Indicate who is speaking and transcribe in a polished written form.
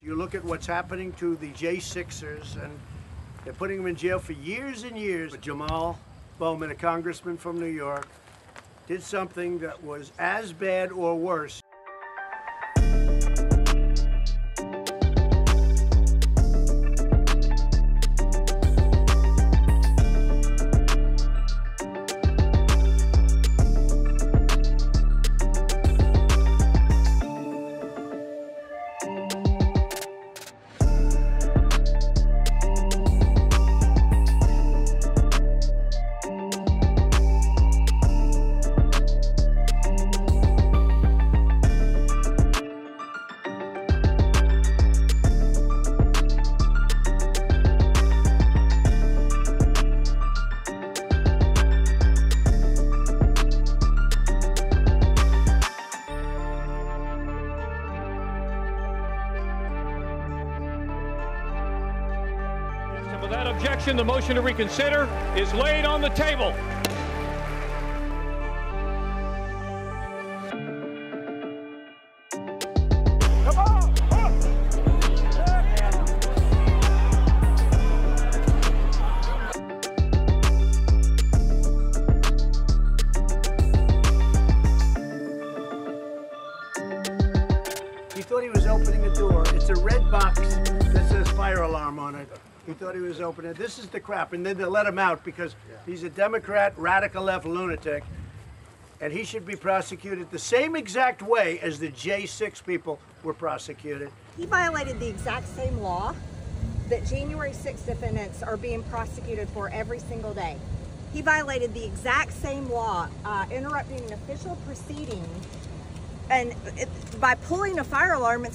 Speaker 1: You look at what's happening to the J6ers, and they're putting them in jail for years and years. But Jamaal Bowman, a congressman from New York, did something that was as bad or worse.
Speaker 2: Without objection, the motion to reconsider is laid on the table. Come on!
Speaker 1: He thought he was opening a door. It's a red box that says fire alarm on it. He thought he was opening it. This is the crap. And then they let him out because he's a Democrat, radical left lunatic. And he should be prosecuted the same exact way as the J6 people were prosecuted.
Speaker 3: He violated the exact same law that January 6 defendants are being prosecuted for every single day. He violated the exact same law, interrupting an official proceeding, and by pulling a fire alarm.